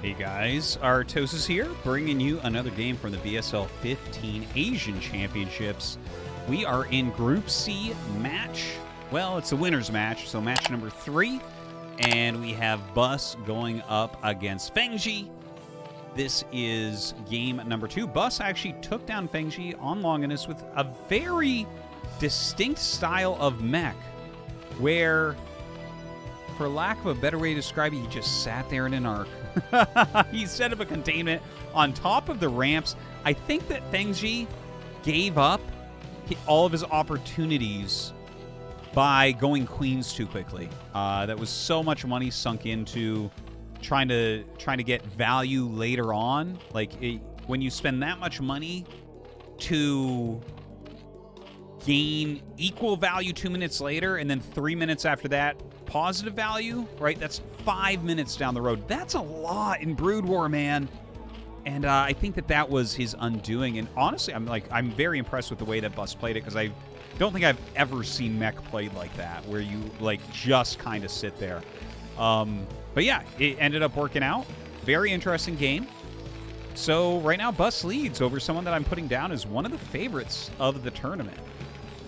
Hey guys, Artosis here, bringing you another game from the BSL 15 Asian Championships. We are in Group C match. Well, it's a winner's match, so match number 3. And we have Bus going up against Fengzi. This is game number 2. Bus actually took down Fengzi on Longinus with a very distinct style of mech, where, for lack of a better way to describe it, he just sat there in an arc. He set up a containment on top of the ramps. I think that Fengzi gave up all of his opportunities by going queens too quickly. That was so much money sunk into trying to get value later on. Like, when you spend that much money to gain equal value 2 minutes later, and then 3 minutes after that positive value, right? That's 5 minutes down the road. That's a lot in Brood War, man. And I think that was his undoing. And honestly, I'm very impressed with the way that Bus played it, because I don't think I've ever seen mech played like that, where you just kind of sit there. But yeah, it ended up working out. Very interesting game. So right now, Bus leads over someone that I'm putting down as one of the favorites of the tournament.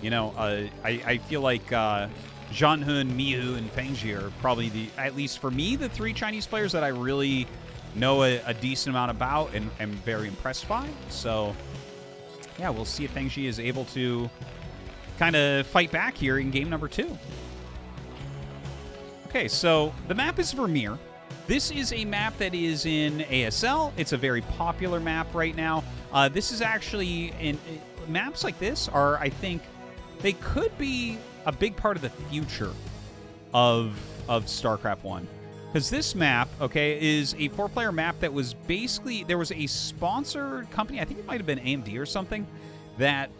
You know, I feel like Zhanhun, Miyu, and Fengzi are probably, at least for me, the 3 Chinese players that I really know a decent amount about and am very impressed by. So yeah, we'll see if Fengzi is able to kind of fight back here in game number 2. Okay, so the map is Vermeer. This is a map that is in ASL. It's a very popular map right now. This is actually, maps like this are, I think, they could be a big part of the future of StarCraft 1. Because this map, okay, is a 4-player map that was basically, there was a sponsored company, I think it might have been AMD or something, that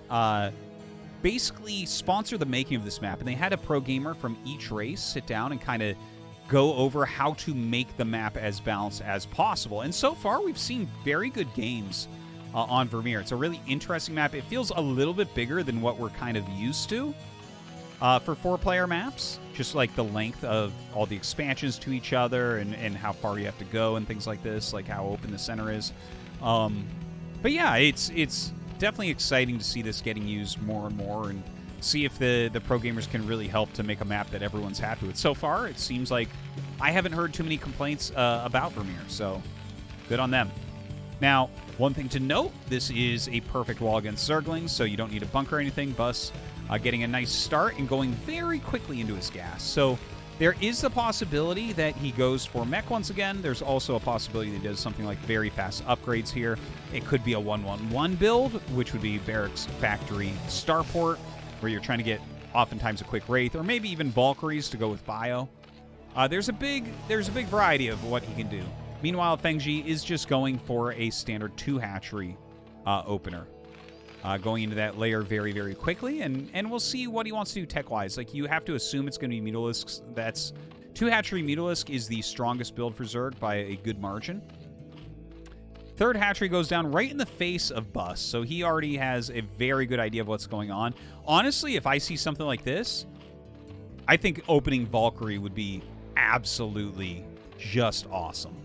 basically sponsored the making of this map. And they had a pro gamer from each race sit down and kind of go over how to make the map as balanced as possible. And so far, we've seen very good games on Vermeer. It's a really interesting map. It feels a little bit bigger than what we're kind of used to for 4-player maps. Just like the length of all the expansions to each other and how far you have to go and things like this, like how open the center is. But yeah, it's definitely exciting to see this getting used more and more, and see if the pro gamers can really help to make a map that everyone's happy with. So far, it seems like I haven't heard too many complaints about Vermeer, so good on them. Now, one thing to note, this is a perfect wall against Zerglings, so you don't need a bunker or anything. Bus getting a nice start and going very quickly into his gas. So there is the possibility that he goes for mech once again. There's also a possibility that he does something like very fast upgrades here. It could be a 1-1-1 build, which would be Barracks Factory Starport, where you're trying to get oftentimes a quick Wraith, or maybe even Valkyries to go with Bio. There's a big variety of what he can do. Meanwhile, Fengzi is just going for a standard 2 hatchery opener. Going into that layer very, very quickly, and we'll see what he wants to do tech-wise. Like, you have to assume it's going to be Mutalisks. That's 2 hatchery Mutalisk is the strongest build for Zerg by a good margin. 3rd hatchery goes down right in the face of Bus, so he already has a very good idea of what's going on. Honestly, if I see something like this, I think opening Valkyrie would be absolutely just awesome.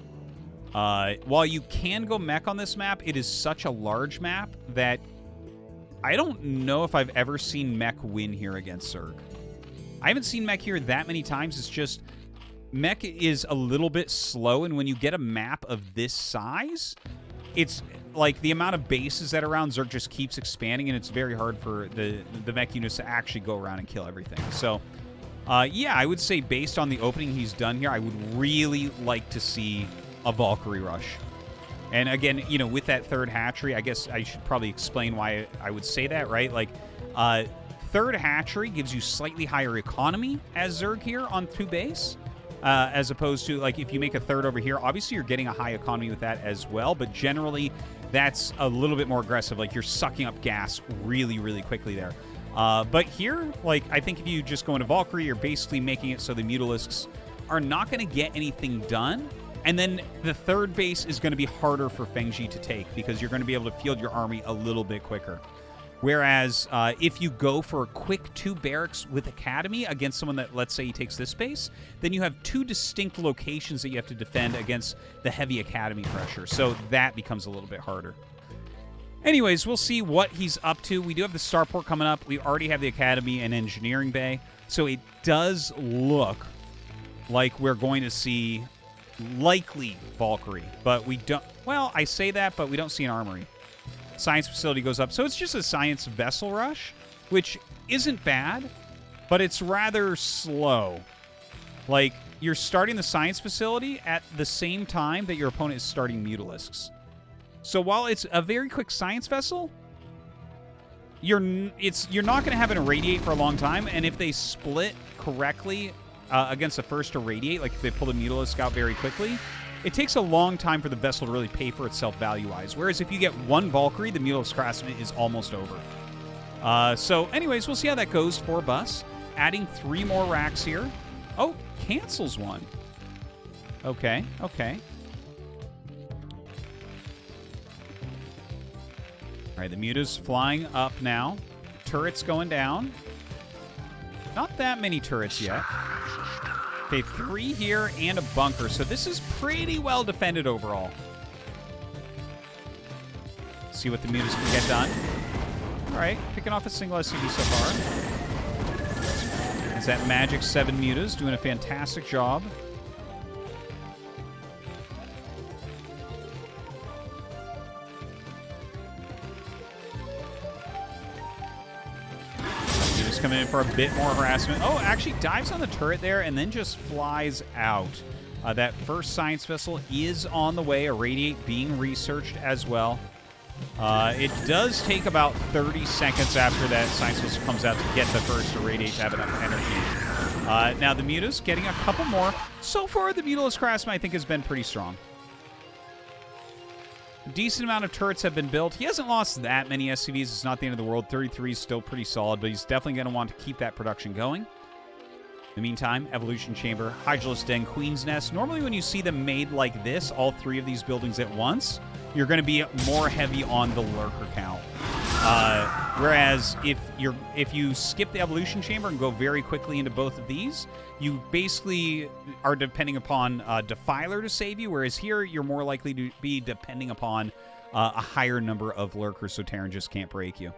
While you can go mech on this map, it is such a large map that I don't know if I've ever seen mech win here against Zerg. I haven't seen mech here that many times. It's just mech is a little bit slow, and when you get a map of this size, it's like the amount of bases that are around Zerg just keeps expanding, and it's very hard for the mech units to actually go around and kill everything. So, yeah, I would say based on the opening he's done here, I would really like to see a Valkyrie rush. And again, you know, with that 3rd hatchery, I guess I should probably explain why I would say that, right? Like, 3rd hatchery gives you slightly higher economy as Zerg here on 2 base, as opposed to, like, if you make a 3rd over here, obviously you're getting a high economy with that as well, but generally that's a little bit more aggressive. Like, you're sucking up gas really, really quickly there. But here, like, I think if you just go into Valkyrie, you're basically making it so the Mutalisks are not going to get anything done. And then the 3rd base is going to be harder for Fengzi to take, because you're going to be able to field your army a little bit quicker. Whereas if you go for a quick 2 barracks with Academy against someone that, let's say, he takes this base, then you have 2 distinct locations that you have to defend against the heavy Academy pressure. So that becomes a little bit harder. Anyways, we'll see what he's up to. We do have the starport coming up. We already have the Academy and Engineering Bay. So it does look like we're going to see likely Valkyrie. But we don't... Well, I say that, but we don't see an armory. Science facility goes up. So it's just a science vessel rush, which isn't bad, but it's rather slow. Like, you're starting the science facility at the same time that your opponent is starting Mutalisks. So while it's a very quick science vessel, you're not going to have it irradiate for a long time, and if they split correctly against the first irradiate, like if they pull the Mutalisk out very quickly, it takes a long time for the vessel to really pay for itself value-wise. Whereas if you get 1 Valkyrie, the Mutalisk Craftsman is almost over. So anyways, we'll see how that goes for Bus. Adding 3 more racks here. Oh, cancels 1. Okay, okay. All right, the Muta's flying up now. Turrets going down. Not that many turrets yet. Okay, 3 here and a bunker. So this is pretty well defended overall. See what the Mutas can get done. All right, picking off a single SCV so far. Is that Magic 7 Mutas doing a fantastic job. Coming in for a bit more harassment. Oh, actually dives on the turret there and then just flies out. That first science vessel is on the way. Irradiate being researched as well. It does take about 30 seconds after that science vessel comes out to get the first irradiate to have enough energy. Now the Mutas getting a couple more. So far, the Mutalisk Craftsman I think has been pretty strong. A decent amount of turrets have been built. He hasn't lost that many SCVs. It's not the end of the world. 33 is still pretty solid, but he's definitely going to want to keep that production going. In the meantime, Evolution Chamber, Hydralis Den, Queen's Nest. Normally when you see them made like this, all 3 of these buildings at once, you're going to be more heavy on the Lurker count. Whereas if you skip the Evolution Chamber and go very quickly into both of these, you basically are depending upon Defiler to save you, whereas here you're more likely to be depending upon a higher number of Lurkers, so Terran just can't break you.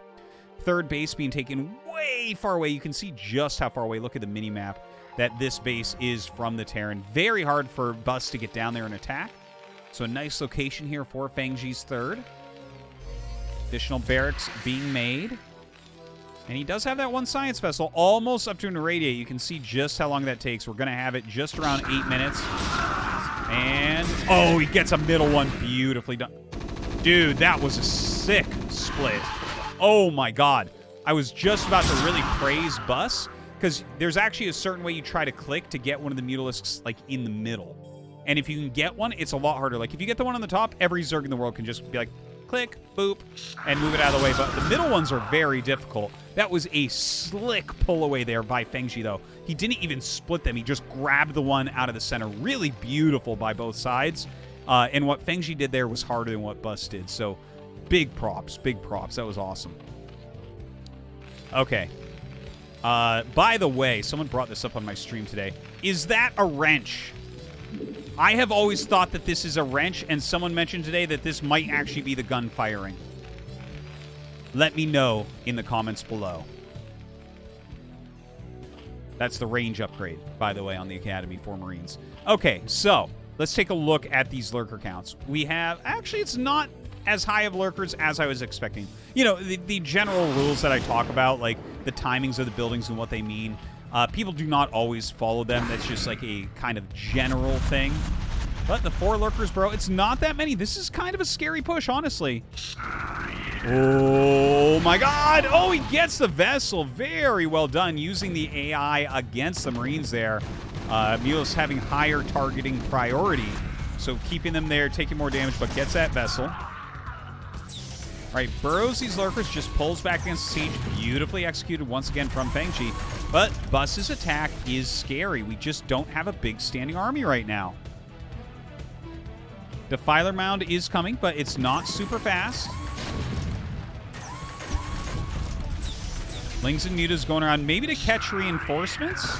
Third base being taken way far away. You can see just how far away. Look at the mini-map that this base is from the Terran. Very hard for Bus to get down there and attack. So a nice location here for Fengzi's third. Additional barracks being made. And he does have that 1 science vessel almost up to an irradiate. You can see just how long that takes. We're going to have it just around 8 minutes. And, oh, he gets a middle one. Beautifully done. Dude, that was a sick split. Oh, my God. I was just about to really praise Bus, because there's actually a certain way you try to click to get one of the Mutalisks, like, in the middle. And if you can get one, it's a lot harder. Like, if you get the one on the top, every Zerg in the world can just be like, click, boop, and move it out of the way. But the middle ones are very difficult. That was a slick pull away there by Fengzi, though. He didn't even split them. He just grabbed the one out of the center. Really beautiful by both sides. And what Fengzi did there was harder than what Bus did. So big props, big props. That was awesome. Okay. By the way, someone brought this up on my stream today. Is that a wrench? I have always thought that this is a wrench, and someone mentioned today that this might actually be the gun firing. Let me know in the comments below. That's the range upgrade, by the way, on the Academy for Marines. Okay, so let's take a look at these Lurker counts. We have... Actually, it's not as high of Lurkers as I was expecting. You know, the general rules that I talk about, like the timings of the buildings and what they mean... people do not always follow them. That's just like a kind of general thing. But the 4 Lurkers, bro, it's not that many. This is kind of a scary push, honestly. Oh, my God. Oh, he gets the vessel. Very well done using the AI against the Marines there. Mulus having higher targeting priority. So keeping them there, taking more damage, but gets that vessel. All right, burrows these Lurkers, just pulls back against the siege. Beautifully executed once again from Fengzi. But Bus's attack is scary. We just don't have a big standing army right now. Defiler Mound is coming, but it's not super fast. Lings and Mutas going around, maybe to catch reinforcements.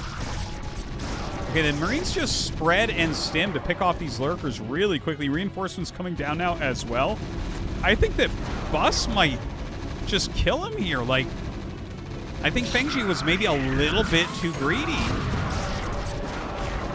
Okay, the Marines just spread and stim to pick off these Lurkers really quickly. Reinforcements coming down now as well. I think that Bus might just kill him here. Like, I think Fengzi was maybe a little bit too greedy.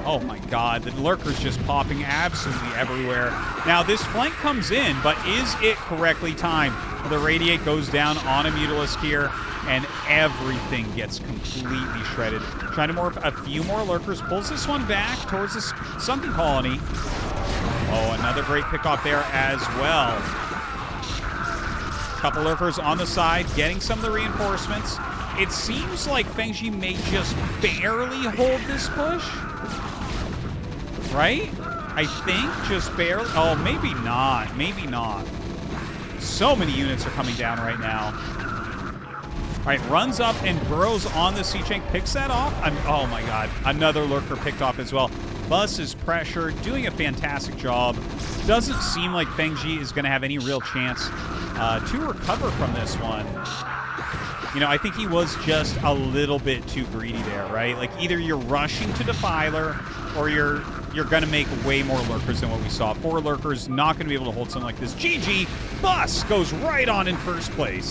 Oh my god, the Lurker's just popping absolutely everywhere. Now, this flank comes in, but is it correctly timed? The Radiate goes down on a Mutalisk here, and everything gets completely shredded. Trying to morph a few more Lurkers, pulls this one back towards the Sunken Colony. Oh, another great pickoff there as well. Couple Lurkers on the side, getting some of the reinforcements. It seems like Fengzi may just barely hold this push. Right? I think just barely. Oh, maybe not. Maybe not. So many units are coming down right now. All right, runs up and burrows on the Siege Tank, picks that off. Oh my god, another Lurker picked off as well. Bus is pressured, doing a fantastic job. Doesn't seem like Fengzi is going to have any real chance to recover from this one. You know, I think he was just a little bit too greedy there, right? Like, either you're rushing to Defiler, or you're going to make way more Lurkers than what we saw. 4 Lurkers, not going to be able to hold something like this. GG, Bus goes right on in first place.